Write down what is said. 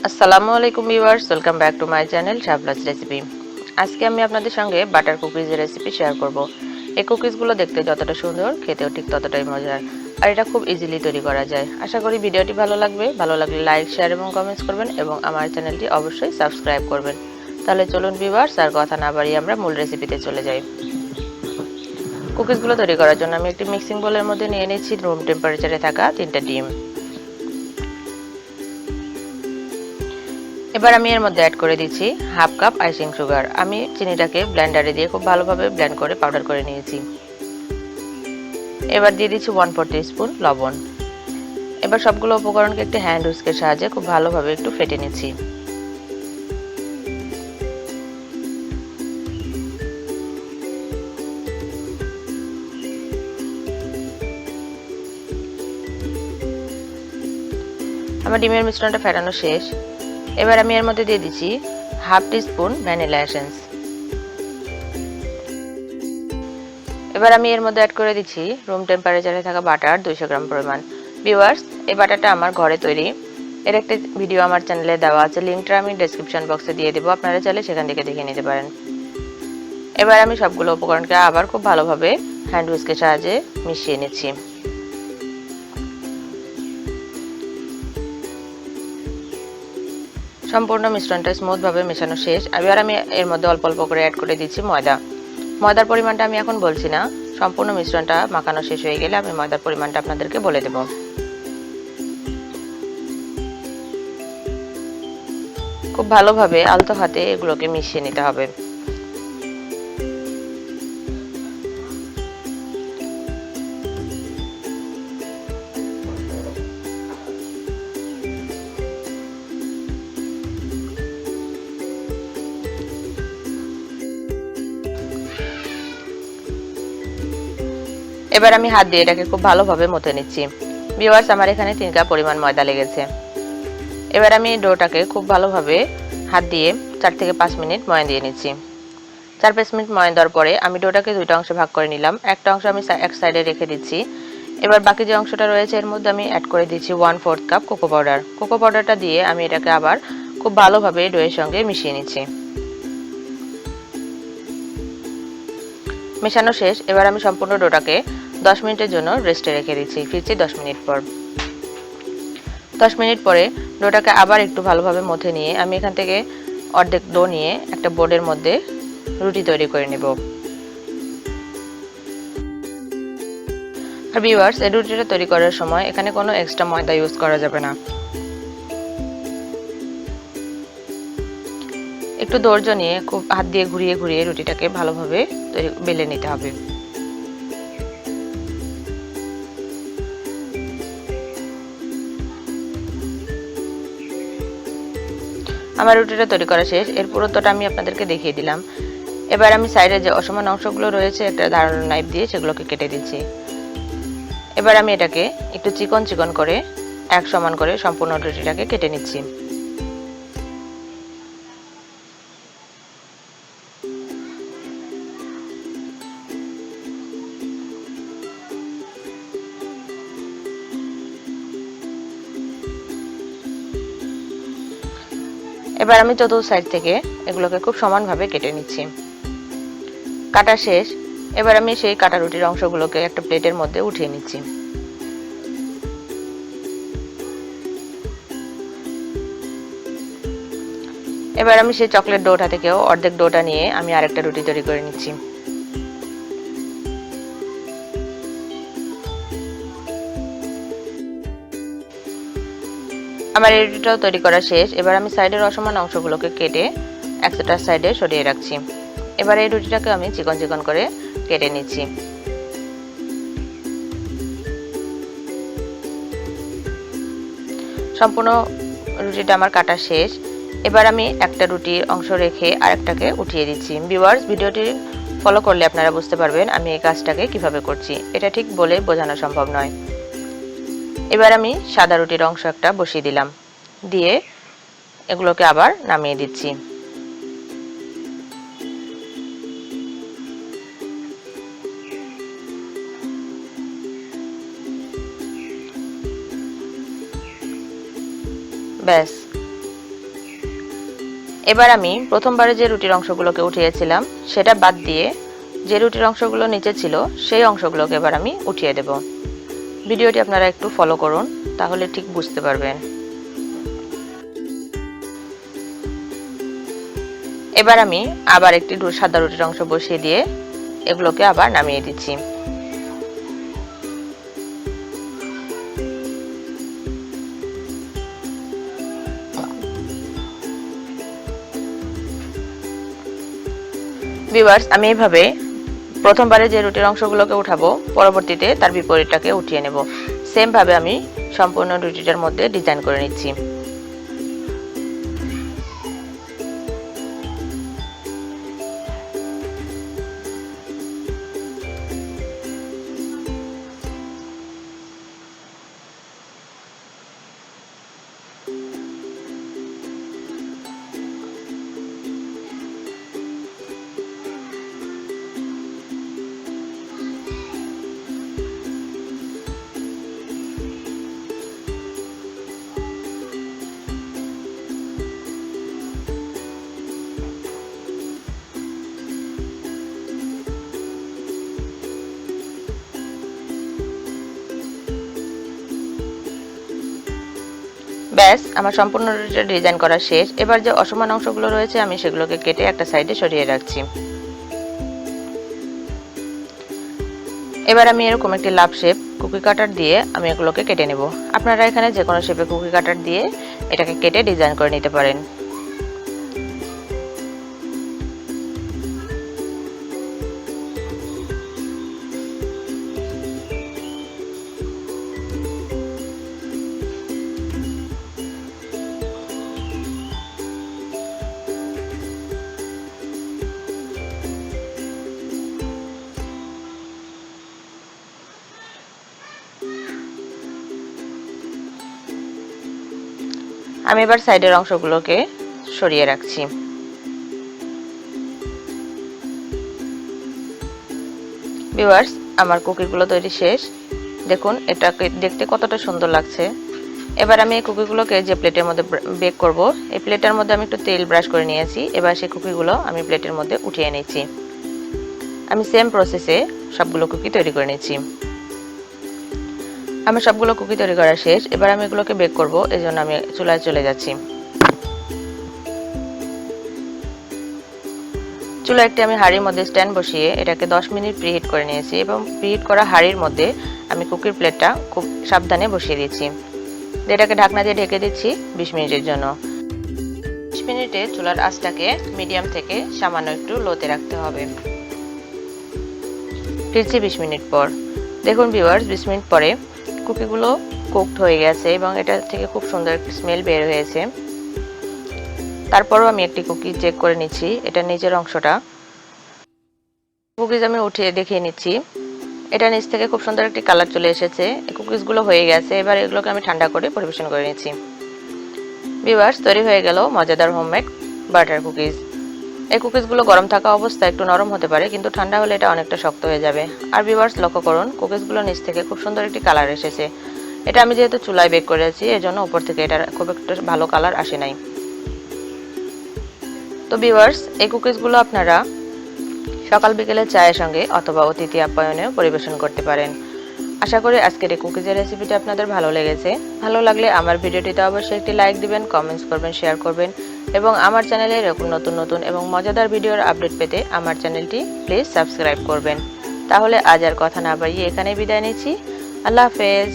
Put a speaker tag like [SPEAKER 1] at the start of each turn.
[SPEAKER 1] আসসালামু আলাইকুম viewers, welcome back to my channel Shablas recipe. আজকে আমি আপনাদের সঙ্গে বাটার কুকিজের রেসিপি শেয়ার করব। এই কুকিজগুলো দেখতে যতটা সুন্দর, খেতেও ঠিক ততটাই মজার, আর এটা খুব ইজিলি তৈরি করা যায়। আশা করি ভিডিওটি ভালো লাগবে। ভালো লাগলে লাইক, শেয়ার এবং কমেন্টস করবেন এবং আমার চ্যানেলটি অবশ্যই সাবস্ক্রাইব করবেন। তাহলে চলুন ভিউয়ার্স, আর কথা না বাড়িয়ে আমরা মূল রেসিপিতে চলে যাই। কুকিজগুলো তৈরি করার জন্য আমি একটি মিক্সিং বোলের মধ্যে নিয়ে নিচ্ছি রুম টেম্পারেচারে থাকা 3টা ডিম। এবার আমি এর মধ্যে অ্যাড করে দিচ্ছি হাফ কাপ আইসিং সুগার। আমি চিনিটাকে ব্লেন্ডারে দিয়ে খুব ভালোভাবে ব্লেন্ড করে পাউডার করে নিয়েছি। এবার দিয়ে দিচ্ছি 1/4 টিস্পুন লবণ। এবার সবগুলো উপকরণকে একটি হ্যান্ড হুইস্কের সাহায্যে খুব ভালোভাবে একটু ফেটে নিচ্ছি। আমার ডিমের মিশ্রণটা ফেটানো শেষ। এবার আমি এর মধ্যে দিয়ে দিচ্ছি হাফ টিস্পুন ভ্যানিলা এসেন্স। এবার আমি এর মধ্যে অ্যাড করে দিচ্ছি রুম টেম্পারেচারে থাকা বাটার 200 গ্রাম পরিমাণ। ভিউয়ার্স, এই বাটারটা আমার ঘরে তৈরি। এর একটা ভিডিও আমার চ্যানেলে দেওয়া আছে, লিঙ্কটা আমি ডেসক্রিপশন বক্সে দিয়ে দেবো, আপনারা চাইলে সেখান থেকে দেখে নিতে পারেন। এবার আমি সবগুলো উপকরণকে আবার খুব ভালোভাবে হ্যান্ড হুইস্কের সাহায্যে মিশিয়ে নিচ্ছি। সম্পূর্ণ মিশ্রণটা স্মুথভাবে মেশানো শেষ। এবার আমি এর মধ্যে অল্প অল্প করে অ্যাড করে দিচ্ছি ময়দা। ময়দার পরিমাণটা আমি এখন বলছি না, সম্পূর্ণ মিশ্রণটা মাখানো শেষ হয়ে গেলে আমি ময়দার পরিমাণটা আপনাদেরকে বলে দেব। খুব ভালোভাবে আলতো হাতে এগুলোকে মিশিয়ে নিতে হবে। এবার আমি হাত দিয়ে এটাকে খুব ভালোভাবে মথে নিচ্ছি। ভিউয়ার্স, আমার এখানে 3 কাপ পরিমাণ ময়দা লেগেছে। এবার আমি ডোটাকে খুব ভালোভাবে হাত দিয়ে 4 থেকে 5 মিনিট ময়ান দিয়ে নিচ্ছি। 4-5 মিনিট ময়ান দেওয়ার পরে আমি ডোটাকে দুইটা অংশে ভাগ করে নিলাম। একটা অংশ আমি এক সাইডে রেখে দিচ্ছি। এবার বাকি যে অংশটা রয়েছে এর মধ্যে আমি অ্যাড করে দিচ্ছি 1/4 কাপ কোকো পাউডার। কোকো পাউডারটা দিয়ে আমি এটাকে আবার খুব ভালোভাবে ডোয়ের সঙ্গে মিশিয়ে নিচ্ছি। মেশানো শেষ। এবার আমি সম্পূর্ণ ডোটাকে 10 মিনিটের জন্য রেস্টে রেখে দিচ্ছি। ফিরছি 10 মিনিট পর। 10 মিনিট পরে ডোটাকে আবার একটু ভালোভাবে মথে নিয়ে আমি এখান থেকে অর্ধেক ডো নিয়ে একটা বোর্ডের মধ্যে রুটি তৈরি করে নেব। আর ভিউয়ার্স, এই রুটিটা তৈরি করার সময় এখানে কোনো এক্সট্রা ময়দা ইউজ করা যাবে না। একটু ধৈর্য নিয়ে খুব হাত দিয়ে ঘুরিয়ে ঘুরিয়ে রুটিটাকে ভালোভাবে বেলে নিতে হবে। আমার রুটিটা তৈরি করা শেষ। এর পুরোটা আমি আপনাদেরকে দেখিয়ে দিলাম। এবার আমি সাইডে যে অসমান অংশগুলো রয়েছে একটা ধারালো নাইফ দিয়ে সেগুলোকে কেটে দিচ্ছি। এবার আমি এটাকে একটু চিকন চিকন করে এক সমান করে সম্পূর্ণ রুটিটাকে কেটে নিচ্ছি। এবার আমি চতুর্থ সাইড থেকে এগুলোকে খুব সমানভাবে কেটে নিচ্ছি। কাটা শেষ। এবার আমি সেই কাটা রুটির অংশগুলোকে একটা প্লেটের মধ্যে উঠিয়ে নিচ্ছি। এবার আমি সেই চকলেট ডোটা থেকেও অর্ধেক ডোটা নিয়ে আমি আরেকটা রুটি তৈরি করে নিচ্ছি। আমার এই রুটিটাও তৈরি করা শেষ। এবার আমি সাইডের অসমান অংশগুলোকে কেটে একটা সাইডে সরিয়ে রাখছি। এবার এই রুটিটাকে আমি চিকন চিকন করে কেটে নিচ্ছি। সম্পূর্ণ রুটিটা আমার কাটা শেষ। এবার আমি একটা রুটির অংশ রেখে আরেকটাকে উঠিয়ে দিচ্ছি। ভিউয়ার্স, ভিডিওটি ফলো করলে আপনারা বুঝতে পারবেন আমি এই কাজটাকে কিভাবে করছি। এটা ঠিক বলে বোঝানো সম্ভব নয়। এবার আমি সাদা রুটির অংশ একটা বসিয়ে দিলাম, দিয়ে এগুলোকে আবার নামিয়ে দিচ্ছি। ব্যাস, এবার আমি প্রথমবারে যে রুটির অংশগুলোকে উঠিয়েছিলাম সেটা বাদ দিয়ে যে রুটির অংশগুলো নিচে ছিল সেই অংশগুলোকে এবার আমি উঠিয়ে দেব। ভিডিওটি আপনারা একটু ফলো করুন, তাহলে ঠিক বুঝতে পারবেন। এবার আমি আবার একটি সাদা রুটির অংশ বসিয়ে দিয়ে এগুলোকে আবার নামিয়ে দিচ্ছি। ভিউয়ার্স, আমি এইভাবে প্রথমবারে যে রুটির অংশগুলোকে উঠাবো পরবর্তীতে তার বিপরীতটাকে উঠিয়ে নেব। সেম ভাবে আমি সম্পূর্ণ রুটিটার মধ্যে ডিজাইন করে নিচ্ছি। ব্যাস, আমার সম্পূর্ণ রুটিটা ডিজাইন করা শেষ। এবার যে অসমান অংশগুলো রয়েছে আমি সেগুলোকে কেটে একটা সাইডে সরিয়ে রাখছি। এবার আমি এরকম একটি লাভ শেপ কুকি কাটার দিয়ে আমি এগুলোকে কেটে নেব। আপনারা এখানে যে কোনো শেপে কুকি কাটার দিয়ে এটাকে কেটে ডিজাইন করে নিতে পারেন। আমি এবার সাইডের অংশগুলোকে সরিয়ে রাখছি। ভিউয়ার্স, আমার কুকিগুলো তৈরি শেষ। দেখুন এটাকে দেখতে কতটা সুন্দর লাগছে। এবার আমি এই কুকিগুলোকে যে প্লেটের মধ্যে বেক করব, এই প্লেটের মধ্যে আমি একটু তেল ব্রাশ করে নিয়েছি। এবার সেই কুকিগুলো আমি প্লেটের মধ্যে উঠিয়ে নিচ্ছি। আমি সেম প্রসেসে সবগুলো কুকি তৈরি করে নিচ্ছি। আমার সবগুলো কুকি তৈরি করা শেষ। এবার আমি এগুলোকে বেক করব, এজন্য আমি চুলায় চলে যাচ্ছি। চুলায় একটি আমি হাঁড়ির মধ্যে স্ট্যান্ড বসিয়ে এটাকে 10 মিনিট প্রিহিট করে নিয়েছি এবং প্রিহিট করা হাঁড়ির মধ্যে আমি কুকির প্লেটটা খুব সাবধানে বসিয়ে দিচ্ছি। এটাকে ঢাকনা দিয়ে ঢেকে দিচ্ছি 20 মিনিটের জন্য। 20 মিনিটে চুলার আঁচটাকে মিডিয়াম থেকে সামান্য একটু লোতে রাখতে হবে। ফিরছি 20 মিনিট পর। দেখুন ভিউয়ার্স, 20 মিনিট পরে কুকিগুলো কুকড হয়ে গেছে এবং এটা থেকে খুব সুন্দর একটা স্মেল বের হয়েছে। তারপরও আমি একটি কুকি চেক করে নিচ্ছি, এটা নিচের অংশটা। কুকিজ আমি উঠিয়ে দেখিয়ে নিচ্ছি। এটা নিচ থেকে খুব সুন্দর একটি কালার চলে এসেছে। এই কুকিজগুলো হয়ে গেছে। এবার এগুলোকে আমি ঠান্ডা করে পরিবেশন করে নিচ্ছি। ভিউয়ার্স, তৈরি হয়ে গেল মজাদার হোমমেড বাটার কুকিজ। এই কুকিজগুলো গরম থাকা অবস্থায় একটু নরম হতে পারে, কিন্তু ঠান্ডা হলে এটা অনেকটা শক্ত হয়ে যাবে। আর ভিউয়ার্স, লক্ষ্য করুন কুকিজগুলো নিচ থেকে খুব সুন্দর একটি কালার এসেছে। এটা আমি যেহেতু চুলায় বেক করেছি এজন্য উপর থেকে এটা খুব একটা ভালো কালার আসে নাই। তো ভিউয়ার্স, এই কুকিজগুলো আপনারা সকাল বিকেলে চায়ের সঙ্গে অথবা অতিথি আপ্যায়নেও পরিবেশন করতে পারেন। আশা করি আজকের এই কুকিজের রেসিপিটি আপনাদের ভালো লেগেছে। ভালো লাগলে আমার ভিডিওটিতে অবশ্যই একটি লাইক দিবেন, কমেন্টস করবেন, শেয়ার করবেন এবং আমার চ্যানেলে এরকম নতুন নতুন এবং মজাদার ভিডিওর আপডেট পেতে আমার চ্যানেলটি প্লিজ সাবস্ক্রাইব করবেন। তাহলে আজ আর কথা না বাড়িয়ে এখানেই বিদায় নিচ্ছি। আল্লাহ হাফেজ।